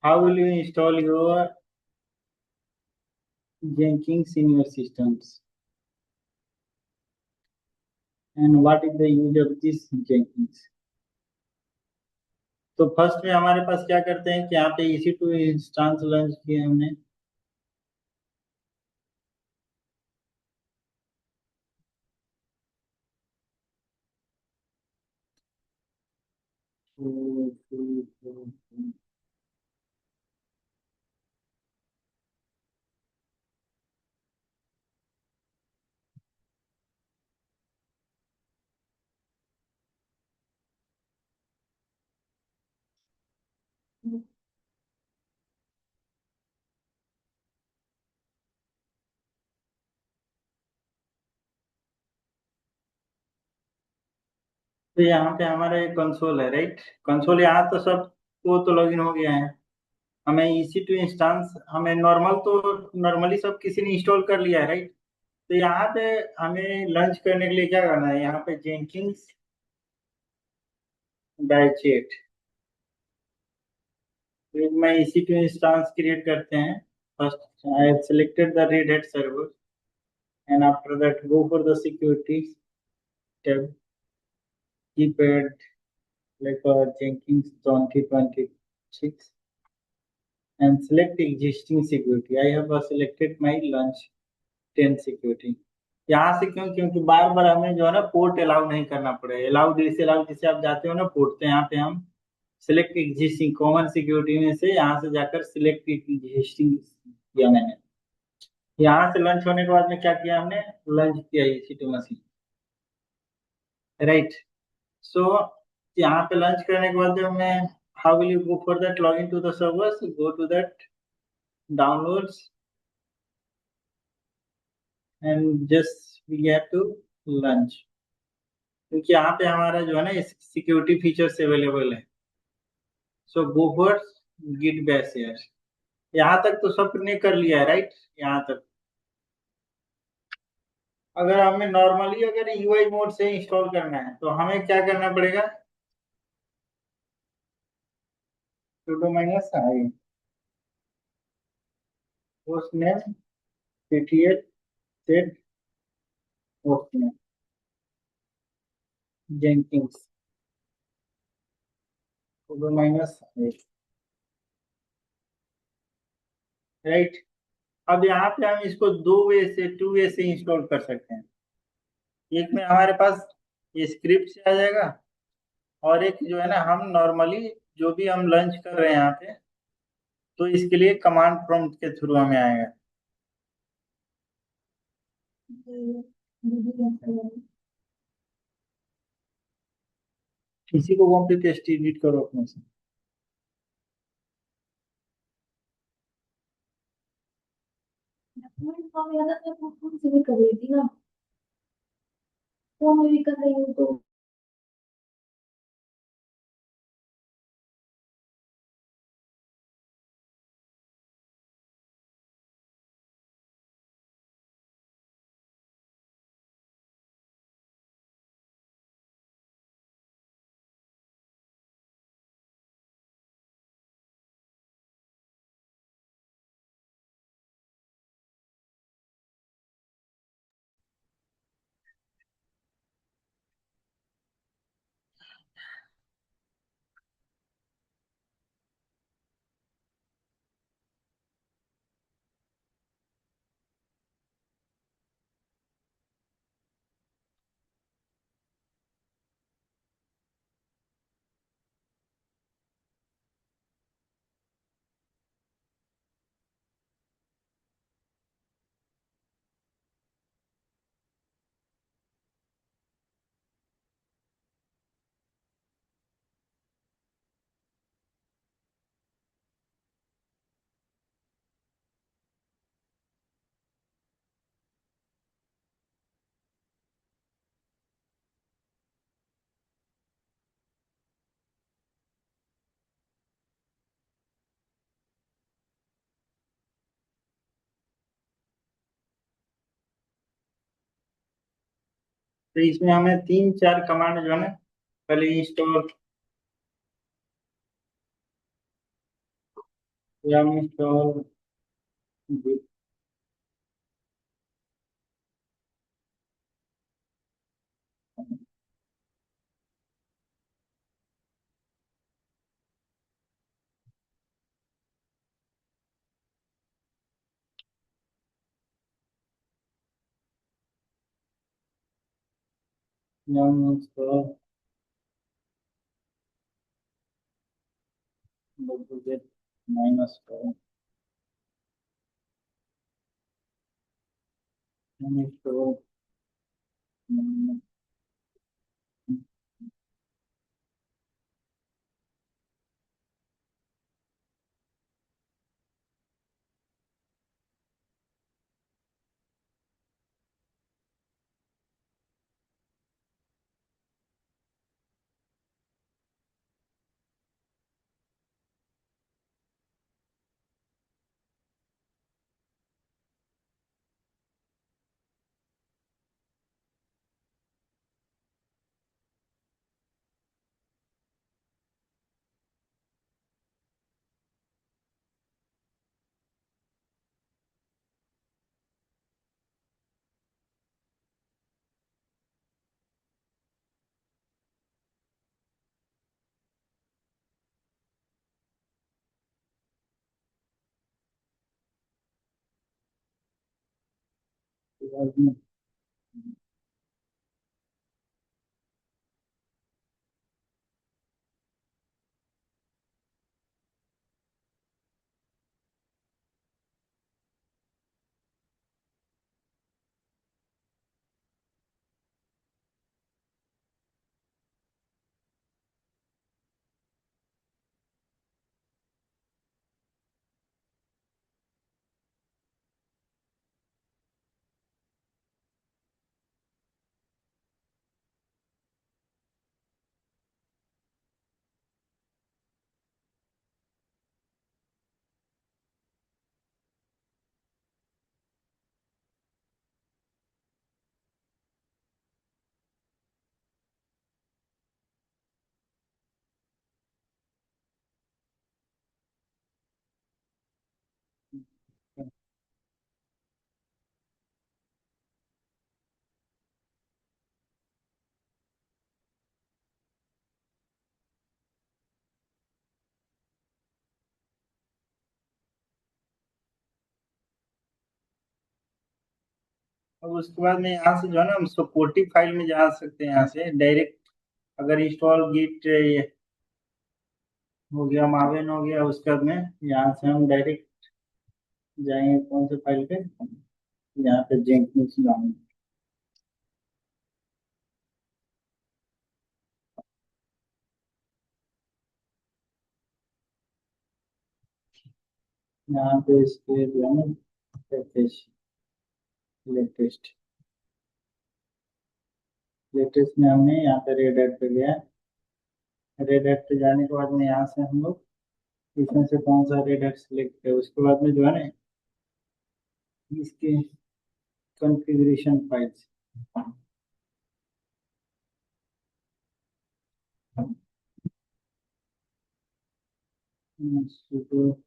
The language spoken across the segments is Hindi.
How will you install your Jenkins in your systems? And what is the use of this Jenkins? तो फर्स्ट में हमारे पास क्या करते हैं कि यहाँ पे EC2 इंस्टेंस लॉन्च किए हमने। तो यहाँ पे हमारा एक कंसोल है, राइट। कंसोल यहाँ तो सब वो तो लॉगिन हो गया है। हमें EC2 इंस्टेंस, हमें नॉर्मल तो नॉर्मली सब किसी ने इंस्टॉल कर लिया है, राइट। तो यहाँ पे हमें लॉन्च करने के लिए क्या करना है, यहाँ पे जेंकिंस बैचेट। फिर मैं EC2 इंस्टेंस क्रिएट करते हैं। First I have selected the red hat server and after that go for the security tab, keypad like Jenkins 2026 and select existing security. I have selected my launch 10 security. यहाँ से क्यों, क्योंकि बार बार हमें जो है ना पोर्ट अलाउ नहीं करना पड़े। अलाउ डिस अलाउ जिसे आप जाते हो ना पोर्ट, तो यहाँ पे हम सिलेक्ट एग्जिस्टिंग कॉमन सिक्योरिटी में से यहाँ से जाकर सिलेक्ट एग्जिस्टिंग किया मैंने। यहाँ से लॉन्च होने के बाद में क्या किया हमने, लॉन्च किया EC2 मशीन, राइट। सो यहाँ पे लॉन्च करने के बाद में how will you go for that, log in to the servers, go to that downloads and just we have to launch, क्योंकि यहाँ पे हमारा जो है ना सिक्योरिटी फीचर्स अवेलेबल है। सो गो फॉर गिट बैश यार। यहाँ तक तो सबने कर लिया है, राइट। यहाँ तक अगर हमें नॉर्मली अगर यूआई मोड से इंस्टॉल करना है तो हमें क्या करना पड़ेगा, sudo minus I host name ptl set host name jenkins sudo minus I, right. अब यहाँ पे हम इसको टू वे से इंस्टॉल कर सकते हैं। एक में हमारे पास ये स्क्रिप्ट से आ जाएगा, और एक जो है ना हम नॉर्मली जो भी हम लॉन्च कर रहे हैं यहाँ पे, तो इसके लिए कमांड प्रॉम्प्ट के थ्रू हमें आएगा। इसी को कॉपी पेस्ट एडिट करो अपने से। फोन से भी कर लेती ना, फोन में भी कर रही हूँ तो। तो इसमें हमें 3-4 कमांड जो है ना, पहले install yum install git yum install wget -1 yum install अब उसके बाद में यहाँ से जो है ना हम सपोर्टिव फाइल में जा सकते हैं। यहाँ से डायरेक्ट अगर इंस्टॉल गिट हो गया, मावेन हो गया, उसके बाद में यहाँ से हम डायरेक्ट जाएंगे कौन से फाइल पे, यहाँ पे जेंकिन्स जाएंगे। यहाँ पे इसके जो है ना लेटेस्ट लेटेस्ट में हमने यहाँ पे रेड एड पे गया। रेड एड पे जाने के बाद में यहाँ से हम लोग इसमें से कौन सा रेड एड सिलेक्ट किया, उसके बाद में जो है ना इसके configuration files sudo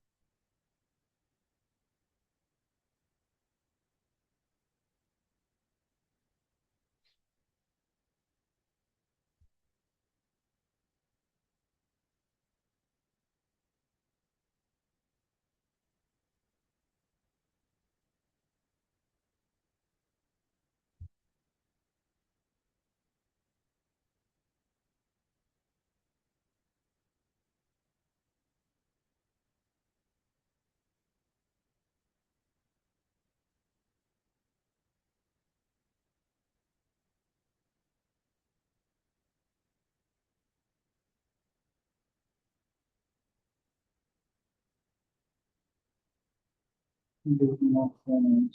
document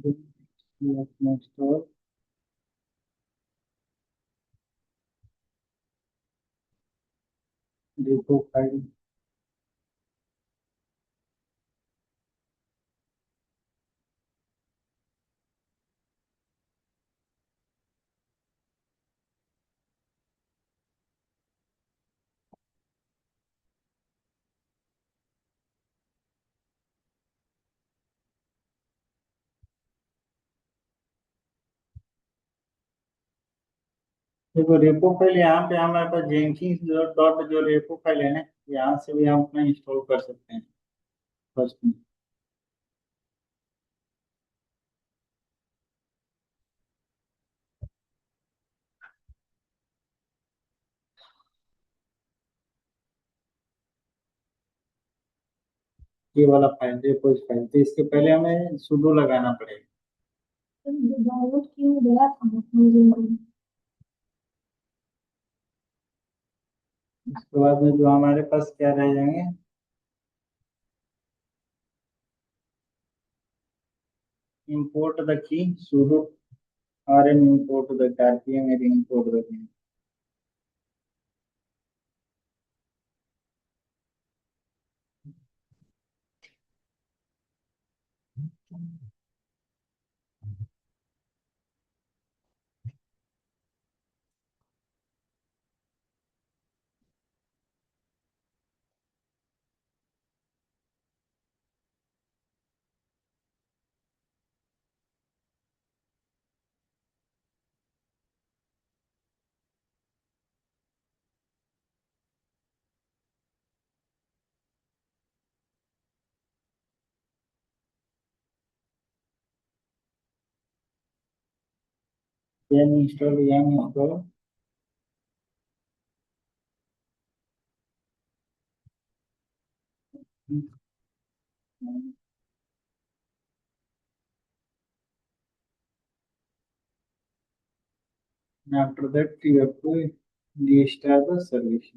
store repo file. देखो रेपो फाइल यहाँ पे हमारे पास जेनकिंस डॉट जो रेपो फाइल है ना, यहाँ से भी हम अपना इंस्टॉल कर सकते हैं फर्स्ट में। ये वाला फाइल रेपो फाइल, तो इसके पहले हमें sudo लगाना पड़ेगा। डाउनलोड किया गया था मुझे। उसके बाद में जो हमारे पास क्या रह जाएंगे, import the key sudo rm import the rpm and import the key। yum install। after that you have to restart the service।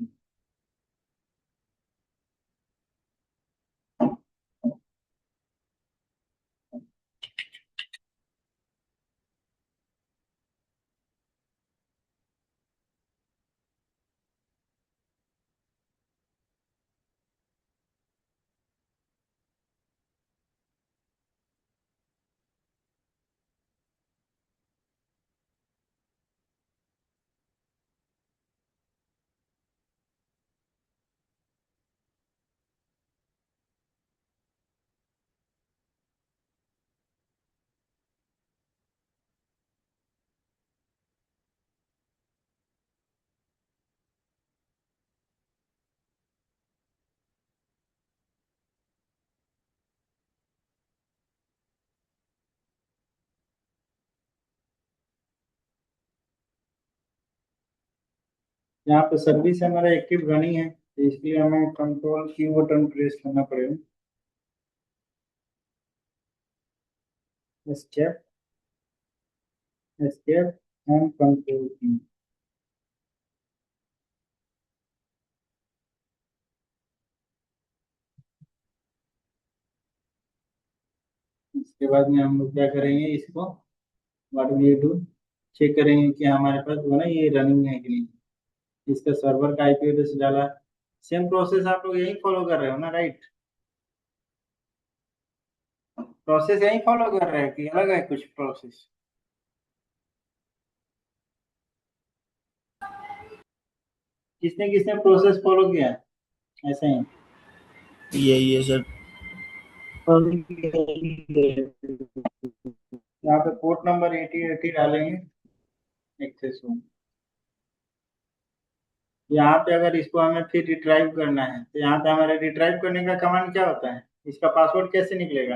यहाँ पे सर्विस हमारा एक्टिव रनिंग है, तो इसलिए हमें कंट्रोल की बटन प्रेस करना पड़ेगा। एस्केप एस्केप एंड कंट्रोल की। इसके बाद में हम लोग क्या करेंगे, इसको व्हाट वी डू, चेक करेंगे कि हमारे पास जो है ना ये रनिंग है कि नहीं। इसका सर्वर का आईपी एड्रेस डाला। सेम प्रोसेस आप लोग यही फॉलो कर रहे हो ना, राइट? प्रोसेस यही फॉलो कर रहे हैं कि अलग है कुछ प्रोसेस? किसने किसने प्रोसेस फॉलो किया है ऐसे ही? यही है सर। यहाँ पे पोर्ट नंबर 8080 डालेंगे, एक्सेस हो। यहाँ पे अगर इसको हमें फिर रिट्राइव करना है, तो यहाँ पे हमारे रिट्राइव करने का कमांड क्या होता है, इसका पासवर्ड कैसे निकलेगा?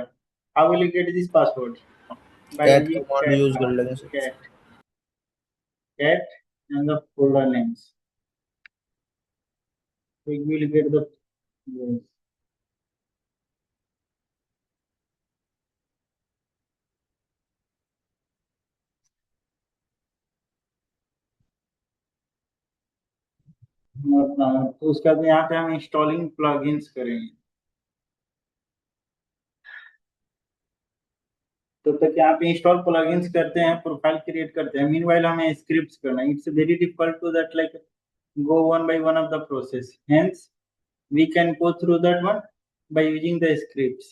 How will you get this password? By cat using command cat use कर लेंगे sir. Cat cat and the folder names, so you will get the yes। तो उसके बाद में यहाँ पे हम इंस्टॉलिंग प्लगइन्स करेंगे। तो तक यहाँ पे इंस्टॉल प्लगइन्स करते हैं, प्रोफाइल क्रिएट करते हैं, मीनवाइल हमें स्क्रिप्ट्स करना है. It's very difficult to that like go one by one of the process. Hence, we can go through that one by using the scripts.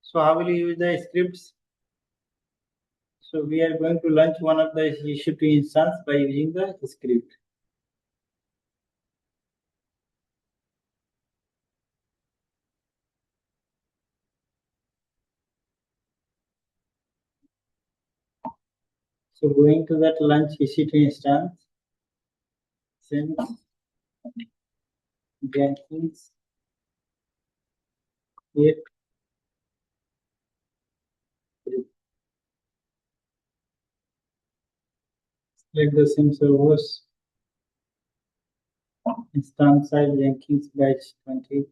So how will you use the scripts? So we are going to launch one of the EC2 instance by using the script. So going to that launch EC2 instance, since Jenkins create select the same servers instance size Jenkins batch 20.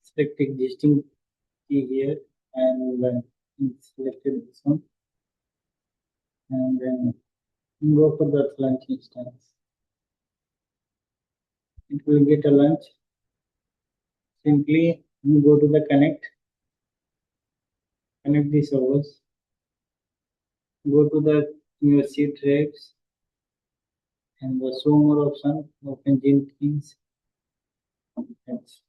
Select existing key here and selected this one, and then go for the launch instance. It will get a launch. Simply you go to the connect the servers, go to the your C drives and the show more option, open Jenkins. Yes.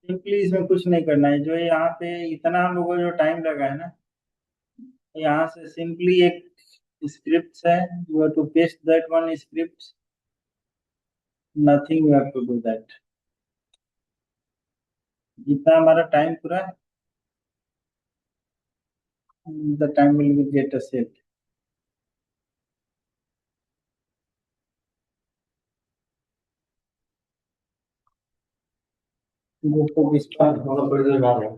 Simply इसमें कुछ नहीं करना है. जो यहाँ पे इतना हम लोगों को जो टाइम लगा है ना, यहाँ से सिंपली एक स्क्रिप्ट है, you have to paste that one script. Nothing, you have to do that. जितना हमारा टाइम पूरा, the time will get a set. Go for this part. थोड़ी देर बाद है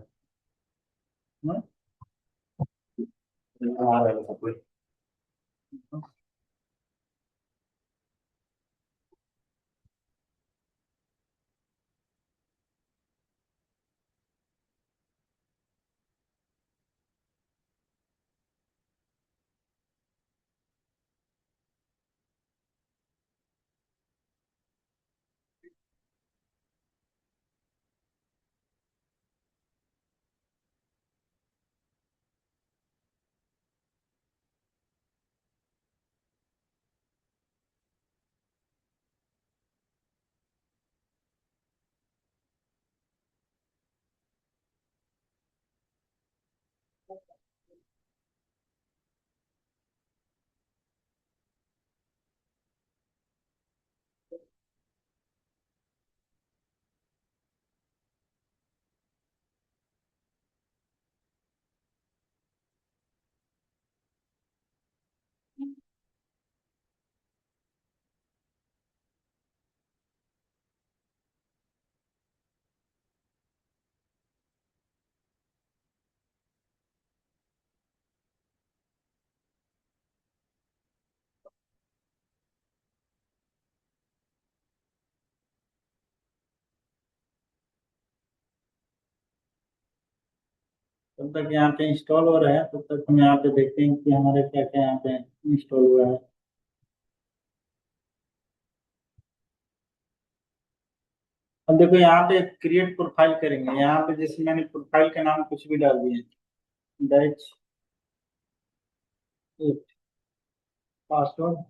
हाँ? आ रहा है सब कोई तब तक यहाँ पे इंस्टॉल हो रहा है, तब तक हम यहाँ पे देखते हैं कि हमारा क्या क्या यहाँ पे इंस्टॉल हुआ है. अब देखो यहाँ पे क्रिएट प्रोफाइल करेंगे. यहाँ पे जैसे मैंने प्रोफाइल का नाम कुछ भी डाल दिया, batch password.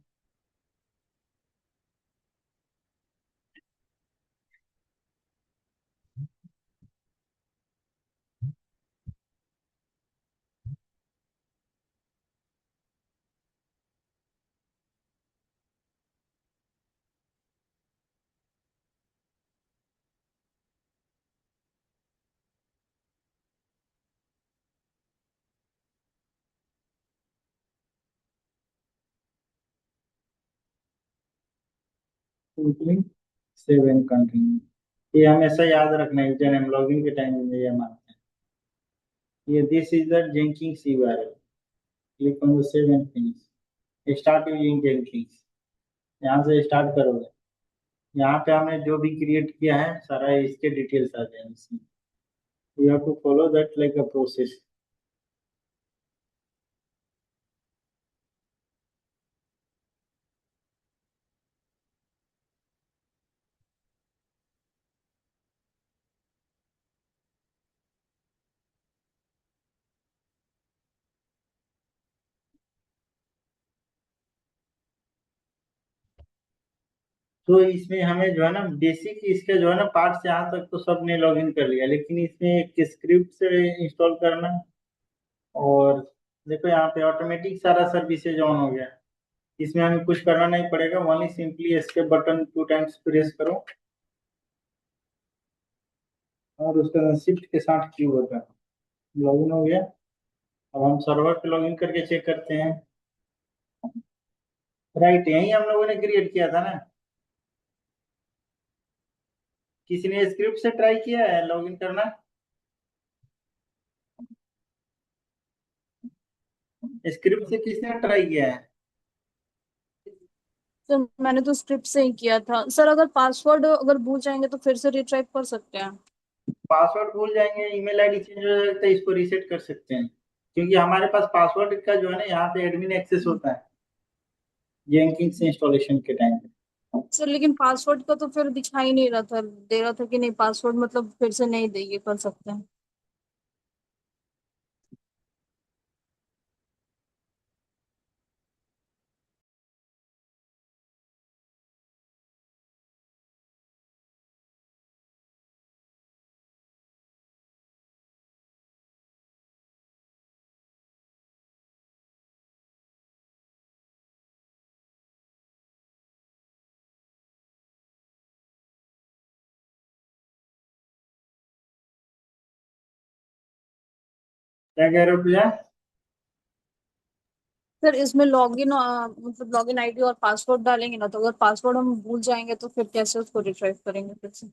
Simply save and continue. ये हमेशा याद रखना है, यूजर नेम लॉगिन के टाइम में ये मानते हैं। ये this is the Jenkins URL, click on the save and finish, start using Jenkins, यहाँ से स्टार्ट करोगे। यहाँ पे हमने जो भी क्रिएट किया है सारा इसके डिटेल्स आ जाएंगे इसमें। You have to follow that like a process. तो इसमें हमें जो है ना बेसिक इसके जो है ना पार्ट से यहाँ तक तो सबने लॉगिन कर लिया, लेकिन इसमें एक स्क्रिप्ट से इंस्टॉल करना। और देखो यहाँ पे ऑटोमेटिक सारा सर्विसेज ऑन हो गया, इसमें हमें कुछ करना नहीं पड़ेगा, ओनली सिंपली इसके बटन 2 टाइम्स प्रेस करो और उसके बाद शिफ्ट के साथ क्यू बटन, लॉगिन हो गया। अब हम सर्वर पे लॉगिन करके चेक करते हैं। राइट, यही हम लोगों ने क्रिएट किया था ना। किसी ने स्क्रिप्ट से ट्राई किया है लॉगिन करना? स्क्रिप्ट से किसने ट्राई किया है? तो मैंने तो स्क्रिप्ट से ही किया था सर। अगर पासवर्ड अगर भूल जाएंगे तो फिर से रिट्राइव कर सकते हैं? पासवर्ड भूल जाएंगे, ईमेल आईडी चेंज हो जाएगा तो इसको रीसेट कर सकते हैं, क्योंकि हमारे पास पासवर्ड का जो है ना यहाँ पे एडमिन एक्सेस होता है जेंकिंग्स इंस्टॉलेशन के टाइम पे। सर लेकिन पासवर्ड का तो फिर दिखाई नहीं रहा था, दे रहा था कि नहीं पासवर्ड मतलब फिर से नहीं दे, ये कर सकते हैं? क्या कह रहे हो पूजा? सर इसमें लॉगिन मतलब लॉगिन आईडी और पासवर्ड डालेंगे ना, तो अगर पासवर्ड हम भूल जाएंगे तो फिर कैसे उसको रिट्राइव करेंगे फिर से?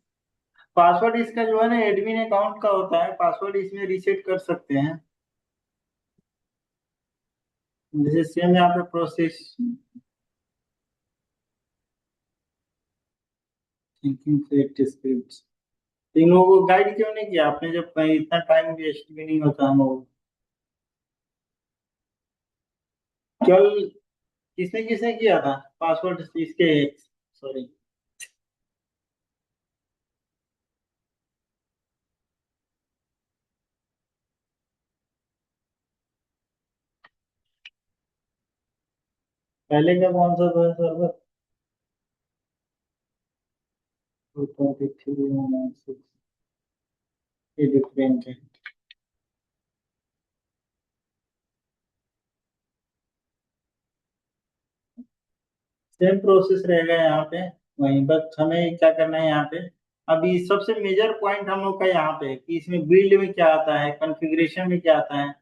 पासवर्ड इसका जो है ना एडमिन अकाउंट का होता है, पासवर्ड इसमें रीसेट कर सकते हैं। जैसे सेम यहाँ पे प्रोसेस थिंकिंग क्रिएट स्क्रिप्ट, इन लोगों को गाइड क्यों नहीं किया आपने, जब कहीं इतना टाइम वेस्ट भी नहीं होता हम लोग। कल किसने किसने किया था पासवर्ड इसके? सॉरी, पहले का कौन सा था सर्वर? 2.3 ये डिफरेंट है। सेम प्रोसेस रहेगा यहाँ पे, वहीं बस हमें क्या करना है यहाँ पे। अभी सबसे मेजर पॉइंट हम लोग का यहाँ पे है कि इसमें बिल्ड में क्या आता है, कॉन्फ़िगरेशन में क्या आता है,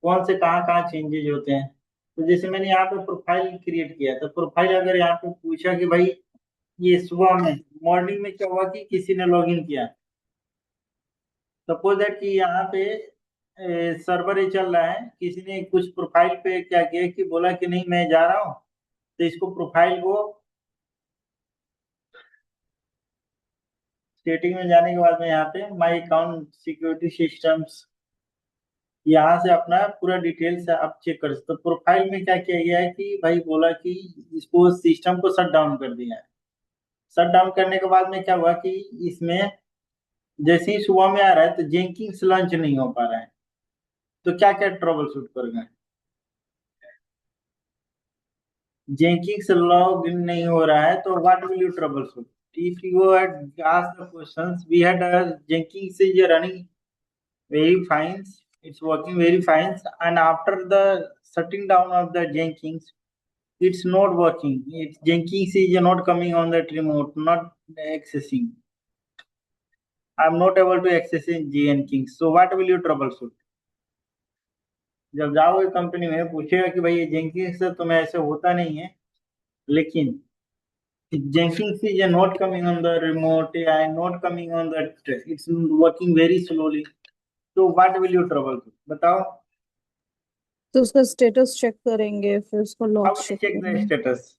कौन से कहाँ कहाँ चेंजेज होते हैं। तो जैसे मैंने यहाँ पे प्रोफाइल क्रिएट किया, तो प्रोफाइल अगर यहाँ पे पूछा कि भाई ये सुबह में मॉर्निंग में क्या हुआ कि किसी ने लॉगिन किया, सपोज दैट कि यहाँ पे सर्वर ही चल रहा है, किसी ने कुछ प्रोफाइल पे क्या किया कि बोला कि नहीं मैं जा रहा हूँ, तो इसको प्रोफाइल को सेटिंग में जाने के बाद में यहाँ पे माई अकाउंट सिक्योरिटी सिस्टम्स, यहाँ से अपना पूरा डिटेल्स आप चेक कर सकते हो। तो प्रोफाइल में क्या किया गया है कि भाई बोला कि इसको सिस्टम को शट डाउन कर दिया है। शट डाउन करने के बाद में क्या हुआ कि इसमें जैसे ही सुबह में आ रहा है तो जेंकिंग्स लॉन्च नहीं हो पा रहा है, तो क्या क्या ट्रबल शूट कर गए। जेंकिंग्स लॉग इन नहीं हो रहा है तो what will you trouble shoot? If you had asked the questions, we had Jenkins is running very fine, it's working very fine, and after the shutting down of the Jenkins, it's not working. It's Jenkins is not coming on that remote, not accessing. I'm not able to access in Jenkins. So what will you troubleshoot? जब जाओगे कंपनी में पूछेगा कि भाई ये जेंकिंस से तुम्हें ऐसे होता नहीं है, लेकिन Jenkins is not coming on the remote AI, not coming on that. It's working very slowly. So what will you troubleshoot? बताओ. तो उसका स्टेटस चेक करेंगे, फिर उसको How log will you check check the करेंगे. status?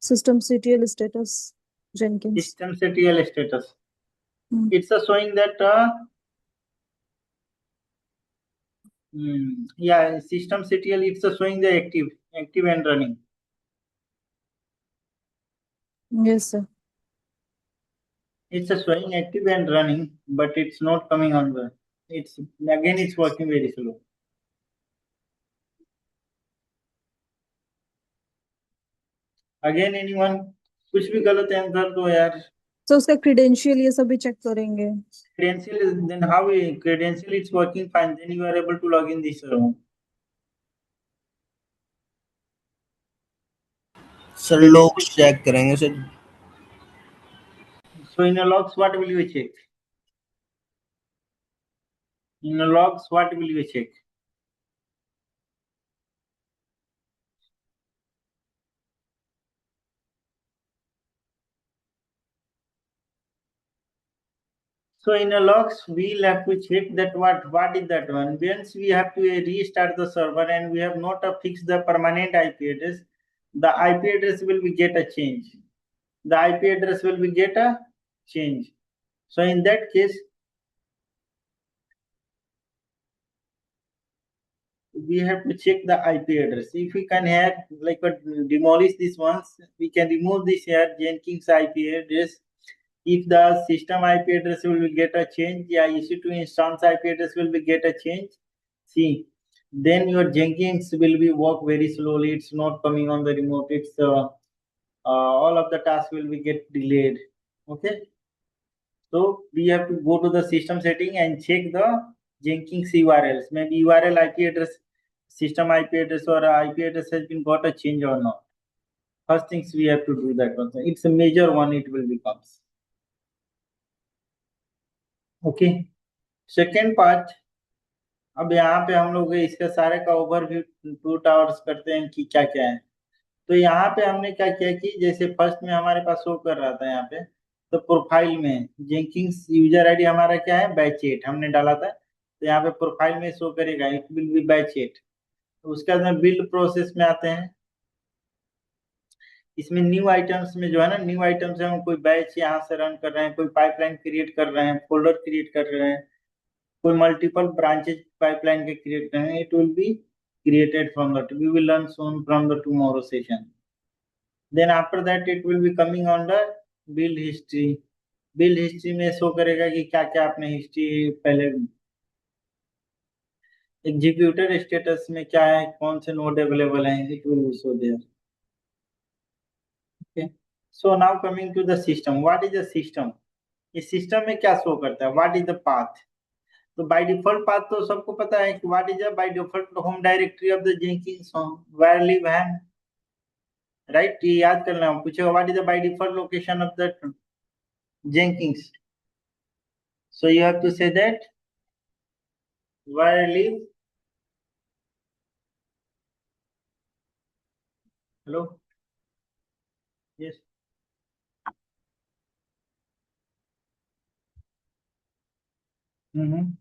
System CTL status Jenkins. System CTL status. Hmm. It's showing that yeah, system CTL. It's showing the active and running. Yes sir. It's showing active and running, but it's not coming on the. It's again. It's working very slow. Again, anyone? कुछ भी गलत आंसर दो यार. तो उसका क्रेडेंशियल ये सब भी चेक करेंगे. Credential is then how credential is working fine. Then you are able to log in this room. Sir लोग चेक करेंगे sir. So in the logs, what will you check? In the logs, what will you check? So in the logs, we'll have to check that what is that one. Once we have to restart the server and we have not fixed the permanent IP address, the IP address will be get a change. The IP address will be get a change. So in that case, we have to check the IP address. If we can have like demolish this once, we can remove this here Jenkins IP address. If the system IP address will get a change, yeah, EC2 instance IP address will be get a change. See, then your Jenkins will be work very slowly. It's not coming on the remote. It's all of the tasks will be get delayed. Okay. So we have to go to the system setting and check the Jenkins URLs. Maybe URL IP address, system IP address or IP address has been got a change or not. First things we have to do that one. It's a major one. It will becomes. Okay. Second part. अब यहाँ पे हम लोग इसके सारे का ओवरव्यू 2 टावर्स करते हैं कि क्या क्या है. तो यहाँ पे हमने क्या किया कि जैसे फर्स्ट में हमारे पास शो कर रहा था यहाँ पे, तो प्रोफाइल में जेंकिंस यूजर आईडी हमारा क्या है, बैच 8 हमने डाला था. तो यहाँ पे प्रोफाइल में शो करेगा इट विल बी बैच 8. तो उसके बाद में बिल्ड प्रोसेस में आते हैं. इसमें न्यू आइटम्स में जो है ना, न्यू आइटम्स है, हम कोई बैच यहाँ से रन कर रहे हैं, कोई पाइपलाइन क्रिएट कर रहे हैं, फोल्डर क्रिएट कर रहे हैं, कोई मल्टीपल ब्रांचेज पाइपलाइन के क्रिएट करना है. It will B created from that. We will learn soon from the tomorrow session. Then after that it will be coming on the build history. Build history में शो करेगा कि क्या क्या आपने हिस्ट्री पहले. एग्जीक्यूटर स्टेटस में क्या है, कौन से नोड अवेलेबल है, it will be show there. Okay. So now coming to the system. What is the system? इस सिस्टम में क्या शो करता है, व्हाट इज द पाथ. तो बाय डिफॉल्ट पाथ तो सबको पता है कि what is the by default home directory of the Jenkins where live हैम, राइट. ये याद करना है. पूछेगा what is the by default location of the Jenkins. So you have to say that where I live. Hello. Yes. Mm-hmm.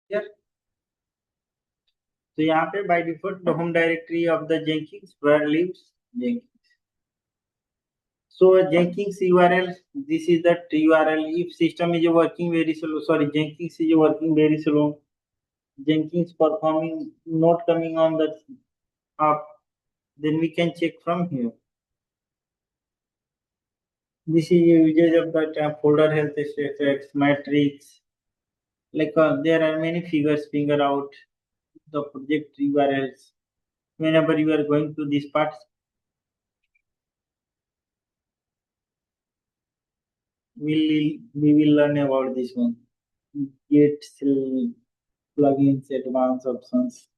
Here. तो यहाँ पे by default the home directory of the Jenkins where lives Jenkins. So Jenkins URL, this is the URL. If system is working very slow, sorry, Jenkins is working very slow, Jenkins performing not coming on the up, then we can check from here. This is usage of the folder health status matrix. Like there are many figures figure out the project URLs. Whenever you are going to this part, we will learn about this one. Git plugins, advanced options.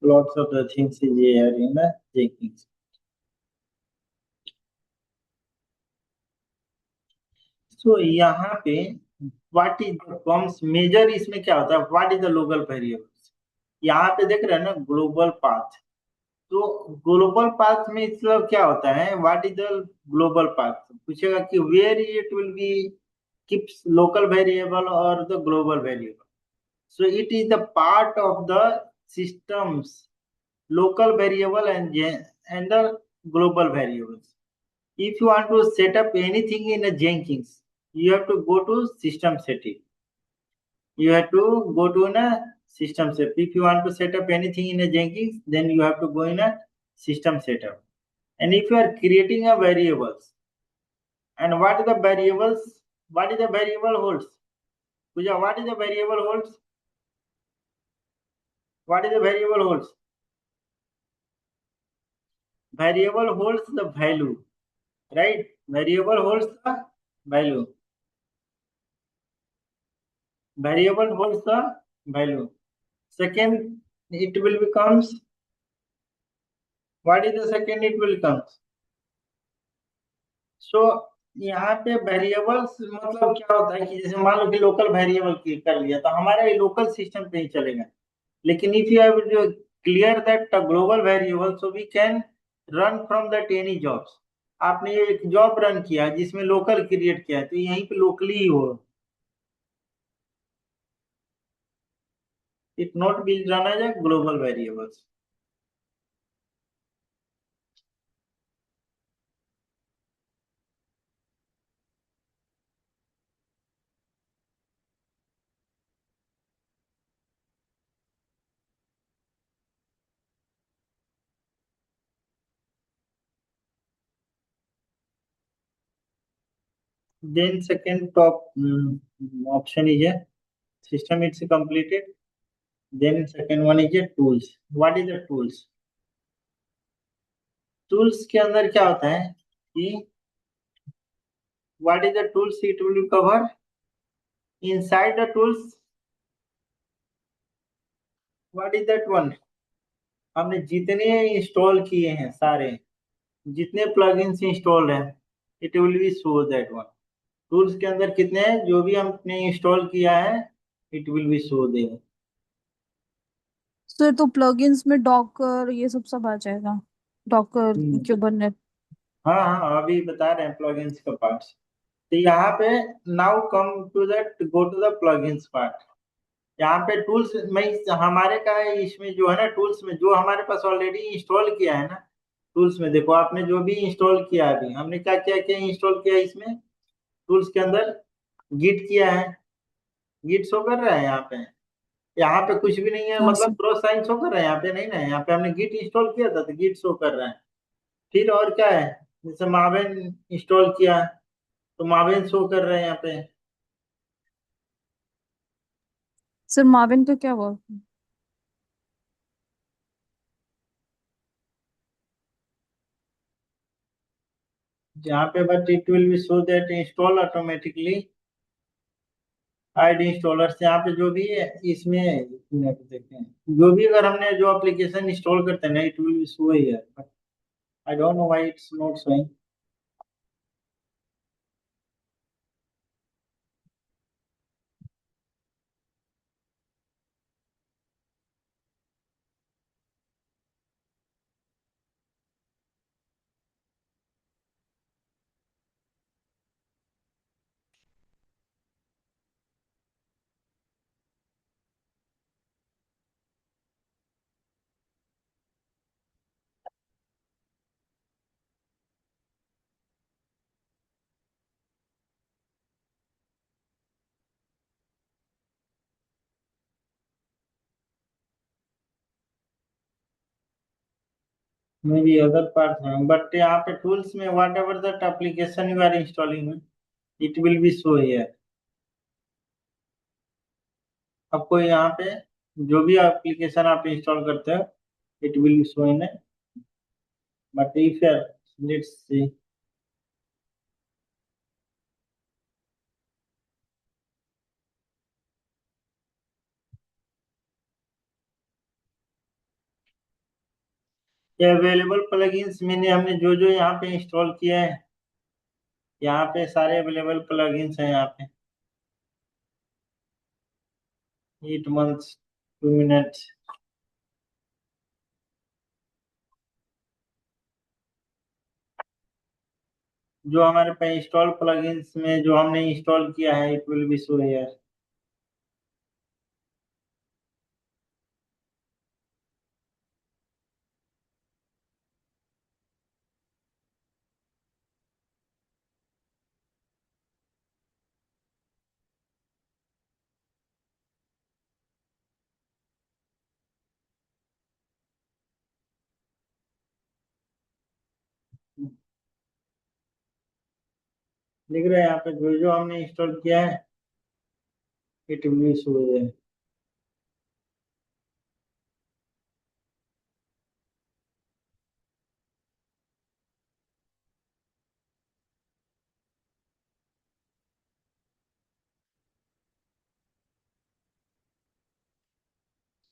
Lots of the things is here in the Jenkins. So यहाँ पे what is the comes major इसमें क्या होता है what is the local variables यहाँ पे देख रहे हैं ना ग्लोबल पाथ तो ग्लोबल पाथ में मतलब क्या होता है what is the global path पूछेगा कि where it will be keeps local variable or the global variable. So it is the part of the systems local variable and the global variables. If you want to set up anything in a Jenkins, you have to go to system setting. You have to go to a system setup. If you want to set up anything in a Jenkins, then you have to go in a system setup. And if you are creating a variables, and what is the variables? What is the variable holds? Puja, what is the variable holds? What is the variable holds? Variable holds the value, right? Variable holds the value. Variable holds the value. Second, it will becomes. What is the second? It will comes. So यहाँ पे वेरिएबल्स मतलब क्या होता है कि जैसे मान लो कि लोकल वेरिएबल कर लिया तो हमारा ये लोकल सिस्टम पे ही चलेगा लेकिन इफ यू हैव जो clear that global variable so we can run from that any jobs आपने ये एक जॉब रन किया जिसमें लोकल क्रिएट किया है तो यहीं पे लोकली ही हो it not be run as a global variables then second top option is a system it's completed then second one is a tools what is the tools tools के अंदर क्या होता है कि what is the tools it will cover inside the tools what is that one हमने जितने इंस्टॉल किए हैं सारे जितने प्लगइन्स इंस्टॉल हैं it will be show that one tools के अंदर कितने हैं जो भी हमने इंस्टॉल किया है it will be show there sir तो प्लगइन्स में डॉकर ये सब आ जाएगा डॉकर क्यूबरनेट हाँ हाँ अभी बता रहे हैं प्लगइन्स का पार्ट तो यहाँ पे now come to that go to the plugins part यहाँ पे टूल्स में हमारे का है इसमें जो है ना टूल्स में जो हमारे पास ऑलरेडी इंस्टॉल किया है ना टूल्स में देखो आपने जो भी इंस्टॉल किया अभी हमने क्या क्या क्या इंस्टॉल किया इसमें टूल्स के अंदर गिट किया है गिट शो कर रहा है यहाँ पे कुछ भी नहीं है हाँ मतलब सर क्रॉस साइन शो कर रहा है यहाँ पे नहीं ना यहाँ पे हमने गिट इंस्टॉल किया था तो गिट शो कर रहा है फिर और क्या है जैसे मावेन इंस्टॉल किया तो मावेन शो कर रहे हैं यहाँ पे सर माविन का क्या हुआ जहाँ पे but it will be show that install automatically ID installer से यहाँ पे जो भी है इसमें देखते हैं जो भी अगर हमने जो एप्लीकेशन इंस्टॉल करते हैं ना it will be show here but I don't know why it's not showing maybe other parts, but यहाँ पे tools में whatever that application you are installing, it will be show here. आपको यहाँ पे जो भी एप्लीकेशन आप इंस्टॉल करते हो, it will be show in it. But if let's see. ये अवेलेबल प्लगइन्स मैंने हमने जो जो यहाँ पे इंस्टॉल किया है, यहाँ पे सारे अवेलेबल प्लगइन्स हैं यहाँ पे. 8 months 2 minutes. जो हमारे पे इंस्टॉल प्लगइन्स में जो हमने इंस्टॉल किया है, it will be show here. लिख रहे हैं यहाँ पे जो जो हमने इंस्टॉल किया है, it will be show here.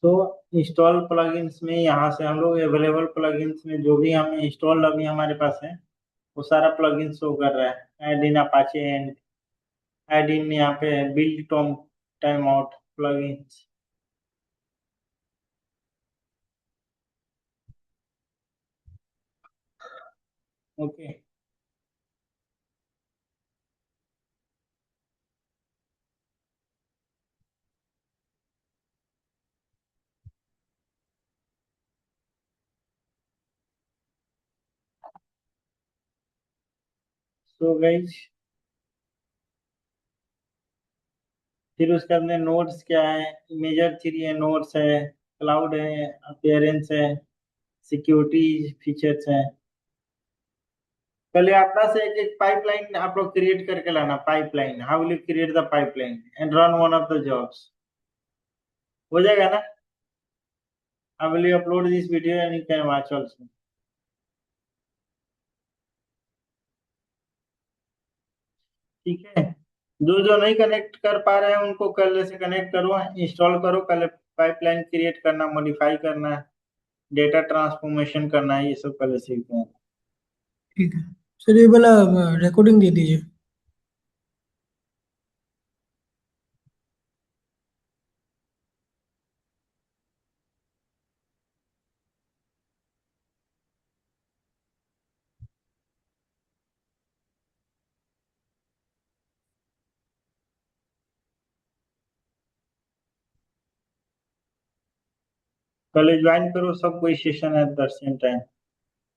तो इंस्टॉल प्लगइन्स में यहाँ से हम लोग अवेलेबल प्लगइन्स में जो भी हमें इंस्टॉल अभी हमारे पास है, वो सारा प्लगइन शो कर रहा है. Add in Apache and add in यहाँ पे build Tom time out plugins. Okay. So guys, फिर उसके अंदर नोट्स क्या है, मेजर थ्री है, नोट्स है, क्लाउड है, अपीयरेंस है, सिक्योरिटी फीचर्स है. पहले अपना से एक एक पाइपलाइन आप लोग क्रिएट करके लाना. Pipeline, how will you create the pipeline and run one of the jobs. हो जाएगा ना? I will upload this video and you can watch also. ठीक है. जो जो नहीं कनेक्ट कर पा रहे हैं उनको कल से कनेक्ट करो, इंस्टॉल करो. कल पाइपलाइन क्रिएट करना, मॉडिफाई करना, डेटा ट्रांसफॉर्मेशन करना है, ये सब कल सीखते हैं. ठीक है सर, ये वाला रिकॉर्डिंग दे दीजिए. कल ज्वाइन करो सब कोई session at the same time.